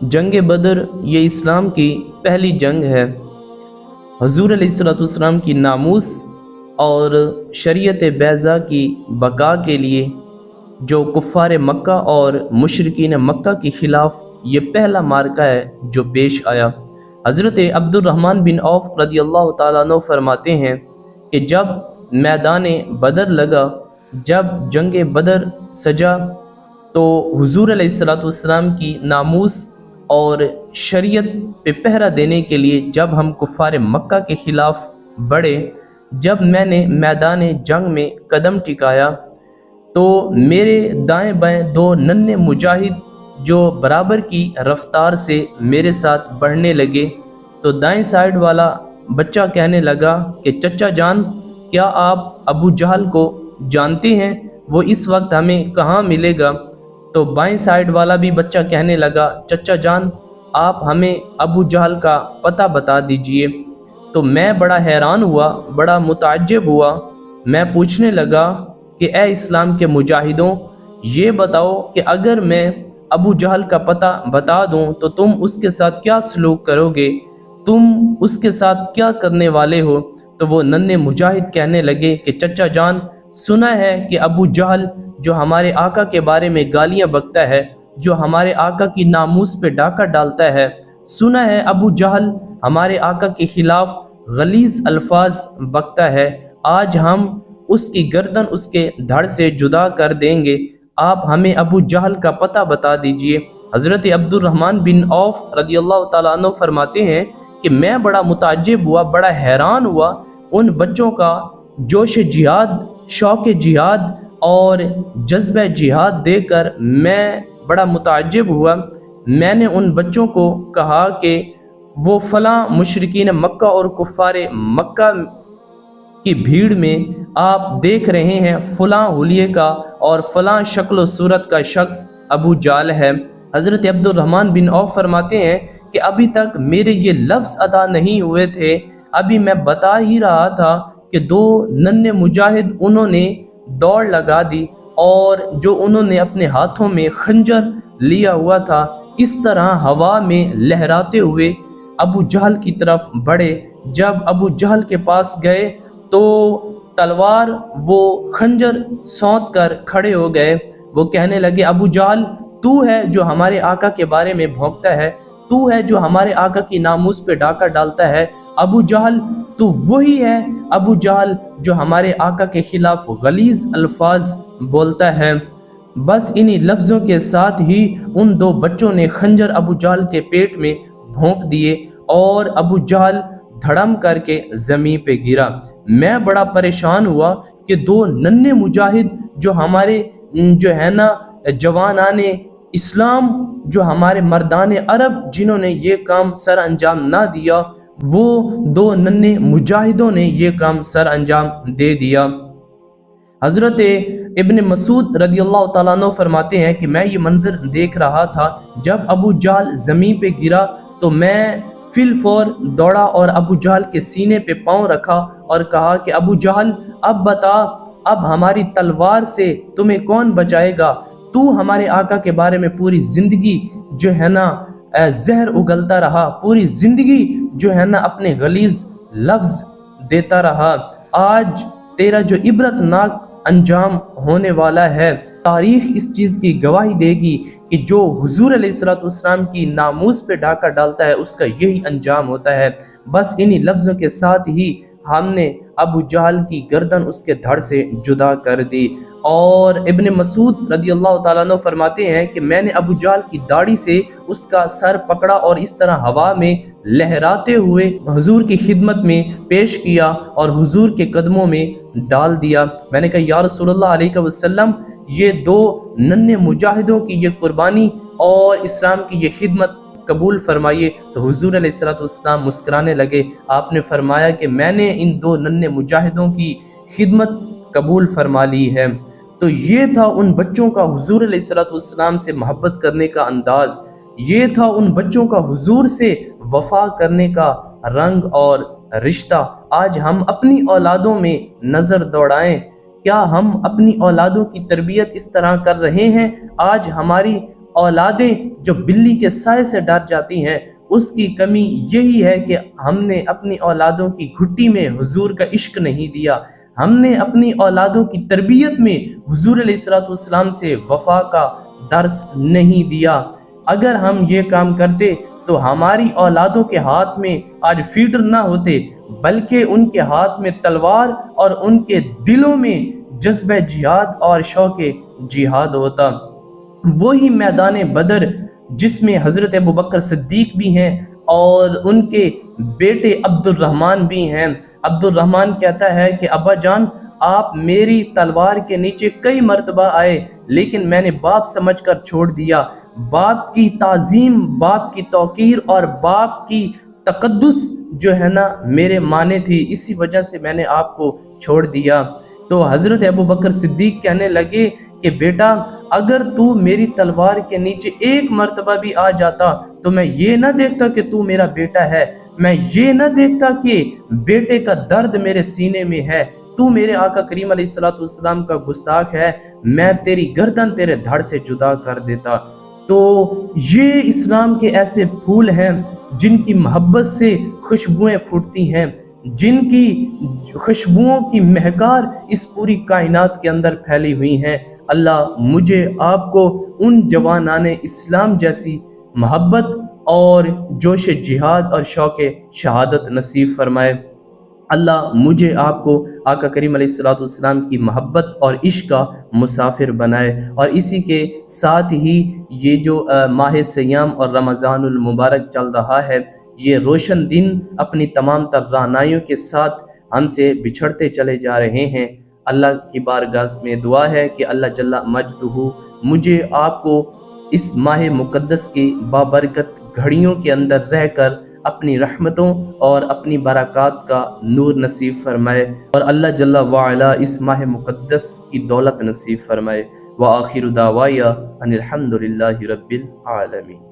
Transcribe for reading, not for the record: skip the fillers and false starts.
جنگ بدر یہ اسلام کی پہلی جنگ ہے۔ حضور علیہ الصلوۃ والسلام کی ناموس اور شریعت بیضا کی بقا کے لیے جو کفار مکہ اور مشرکین مکہ کے خلاف یہ پہلا معرکہ ہے جو پیش آیا۔ حضرت عبد الرحمن بن عوف رضی اللہ تعالیٰ عنہ فرماتے ہیں کہ جب میدان بدر لگا، جب جنگ بدر سجا، تو حضور علیہ الصلوۃ والسلام کی ناموس اور شریعت پہ پہرا دینے کے لیے جب ہم کفار مکہ کے خلاف بڑھے، جب میں نے میدان جنگ میں قدم ٹکایا تو میرے دائیں بائیں دو ننھے مجاہد جو برابر کی رفتار سے میرے ساتھ بڑھنے لگے، تو دائیں سائیڈ والا بچہ کہنے لگا کہ چچا جان، کیا آپ ابو جہل کو جانتے ہیں؟ وہ اس وقت ہمیں کہاں ملے گا؟ تو بائیں سائیڈ والا بھی بچہ کہنے لگا چچا جان، آپ ہمیں ابو جہل کا پتہ بتا دیجئے۔ تو میں بڑا حیران ہوا، بڑا متعجب ہوا۔ میں پوچھنے لگا کہ اے اسلام کے مجاہدوں، یہ بتاؤ کہ اگر میں ابو جہل کا پتہ بتا دوں تو تم اس کے ساتھ کیا سلوک کرو گے؟ تم اس کے ساتھ کیا کرنے والے ہو؟ تو وہ ننھے مجاہد کہنے لگے کہ چچا جان، سنا ہے کہ ابو جہل جو ہمارے آقا کے بارے میں گالیاں بکتا ہے، جو ہمارے آقا کی ناموس پہ ڈاکہ ڈالتا ہے، سنا ہے ابو جہل ہمارے آقا کے خلاف غلیظ الفاظ بکتا ہے، آج ہم اس کی گردن اس کے دھڑ سے جدا کر دیں گے، آپ ہمیں ابو جہل کا پتہ بتا دیجئے۔ حضرت عبد الرحمن بن عوف رضی اللہ تعالیٰ عنہ فرماتے ہیں کہ میں بڑا متعجب ہوا، بڑا حیران ہوا ان بچوں کا جوش جہاد، شوق جہاد اور جذبہ جہاد دے کر میں بڑا متعجب ہوا۔ میں نے ان بچوں کو کہا کہ وہ فلاں مشرکین مکہ اور کفار مکہ کی بھیڑ میں آپ دیکھ رہے ہیں فلاں حلیے کا اور فلاں شکل و صورت کا شخص ابو جہل ہے۔ حضرت عبد الرحمن بن عوف فرماتے ہیں کہ ابھی تک میرے یہ لفظ ادا نہیں ہوئے تھے، ابھی میں بتا ہی رہا تھا کہ دو ننھے مجاہد انہوں نے دوڑ لگا دی، اور جو انہوں نے اپنے ہاتھوں میں خنجر لیا ہوا تھا، اس طرح ہوا میں لہراتے ہوئے ابو جہل کی طرف بڑھے۔ جب ابو جہل کے پاس گئے تو تلوار وہ خنجر سونت کر کھڑے ہو گئے۔ وہ کہنے لگے ابو جہل، تو ہے جو ہمارے آقا کے بارے میں بھونکتا ہے، تو ہے جو ہمارے آقا کی ناموس پہ ڈاکہ ڈالتا ہے، ابو جہل تو وہی ہے ابو جہل جو ہمارے آقا کے خلاف غلیظ الفاظ بولتا ہے۔ بس انہی لفظوں کے ساتھ ہی ان دو بچوں نے خنجر ابو جہل کے پیٹ میں بھونک دیے اور ابو جہل دھڑم کر کے زمین پہ گرا۔ میں بڑا پریشان ہوا کہ دو ننھے مجاہد جو ہمارے جو ہے نا جوانان اسلام، جو ہمارے مردان عرب جنہوں نے یہ کام سر انجام نہ دیا، وہ دو ننھے مجاہدوں نے یہ کام سر انجام دے دیا۔ حضرت ابن مسعود رضی اللہ تعالیٰ عنہ فرماتے ہیں کہ میں یہ منظر دیکھ رہا تھا، جب ابو جہل زمین پہ گرا تو میں فی الفور دوڑا اور ابو جہل کے سینے پہ پاؤں رکھا اور کہا کہ ابو جہل، اب بتا، اب ہماری تلوار سے تمہیں کون بچائے گا؟ تو ہمارے آقا کے بارے میں پوری زندگی جو ہے نا زہر اگلتا رہا، پوری زندگی جو ہے نا اپنے غلیظ لفظ دیتا رہا، آج تیرا جو عبرت ناک انجام ہونے والا ہے۔ تاریخ اس چیز کی گواہی دے گی کہ جو حضور علیہ الصلوۃ والسلام کی ناموس پہ ڈاکہ ڈالتا ہے اس کا یہی انجام ہوتا ہے۔ بس انہی لفظوں کے ساتھ ہی ہم نے ابو جہل کی گردن اس کے دھڑ سے جدا کر دی۔ اور ابن مسعود رضی اللہ تعالیٰ عنہ فرماتے ہیں کہ میں نے ابو جہل کی داڑھی سے اس کا سر پکڑا اور اس طرح ہوا میں لہراتے ہوئے حضور کی خدمت میں پیش کیا اور حضور کے قدموں میں ڈال دیا۔ میں نے کہا یا رسول اللہ علیہ وسلم، یہ دو ننھے مجاہدوں کی یہ قربانی اور اسلام کی یہ خدمت قبول فرمائیے۔ تو حضور علیہ الصلوۃ والسلام مسکرانے لگے۔ آپ نے فرمایا کہ میں نے ان دو ننھے مجاہدوں کی خدمت قبول فرما لی ہے۔ تو یہ تھا ان بچوں کا حضور علیہ الصلوۃ والسلام سے محبت کرنے کا انداز، یہ تھا ان بچوں کا حضور سے وفا کرنے کا رنگ اور رشتہ۔ آج ہم اپنی اولادوں میں نظر دوڑائیں، کیا ہم اپنی اولادوں کی تربیت اس طرح کر رہے ہیں؟ آج ہماری اولادیں جو بلی کے سائے سے ڈر جاتی ہیں، اس کی کمی یہی ہے کہ ہم نے اپنی اولادوں کی گھٹی میں حضور کا عشق نہیں دیا، ہم نے اپنی اولادوں کی تربیت میں حضور علیہ الصلوۃ والسلام سے وفا کا درس نہیں دیا۔ اگر ہم یہ کام کرتے تو ہماری اولادوں کے ہاتھ میں آج فیڈر نہ ہوتے، بلکہ ان کے ہاتھ میں تلوار اور ان کے دلوں میں جذبہ جہاد اور شوق جہاد ہوتا۔ وہی میدان بدر جس میں حضرت ابوبکر صدیق بھی ہیں اور ان کے بیٹے عبد الرحمن بھی ہیں۔ عبد الرحمن کہتا ہے کہ ابا جان، آپ میری تلوار کے نیچے کئی مرتبہ آئے، لیکن میں نے باپ سمجھ کر چھوڑ دیا۔ باپ کی تعظیم، باپ کی توقیر اور باپ کی تقدس جو ہے نا میرے معنی تھی، اسی وجہ سے میں نے آپ کو چھوڑ دیا۔ تو حضرت ابوبکر صدیق کہنے لگے کہ بیٹا، اگر تو میری تلوار کے نیچے ایک مرتبہ بھی آ جاتا تو میں یہ نہ دیکھتا کہ تو میرا بیٹا ہے، میں یہ نہ دیکھتا کہ بیٹے کا درد میرے سینے میں ہے، تو میرے آقا کریم علیہ الصلوۃ والسلام کا گستاخ ہے، میں تیری گردن تیرے دھڑ سے جدا کر دیتا۔ تو یہ اسلام کے ایسے پھول ہیں جن کی محبت سے خوشبوئیں پھوٹتی ہیں، جن کی خوشبوؤں کی مہکار اس پوری کائنات کے اندر پھیلی ہوئی ہیں۔ اللہ مجھے آپ کو ان جوانان اسلام جیسی محبت اور جوش جہاد اور شوق شہادت نصیب فرمائے۔ اللہ مجھے آپ کو آقا کریم علیہ الصلوۃ والسلام کی محبت اور عشق کا مسافر بنائے۔ اور اسی کے ساتھ ہی یہ جو ماہ سیام اور رمضان المبارک چل رہا ہے، یہ روشن دن اپنی تمام تر رعنائیوں کے ساتھ ہم سے بچھڑتے چلے جا رہے ہیں۔ اللہ کی بارگاہ میں دعا ہے کہ اللہ جل مجدہ مجھے آپ کو اس ماہ مقدس کی بابرکت گھڑیوں کے اندر رہ کر اپنی رحمتوں اور اپنی برکات کا نور نصیب فرمائے، اور اللہ جل وعلا اس ماہ مقدس کی دولت نصیب فرمائے۔ وآخر دعوایا ان الحمد للہ رب العالمین۔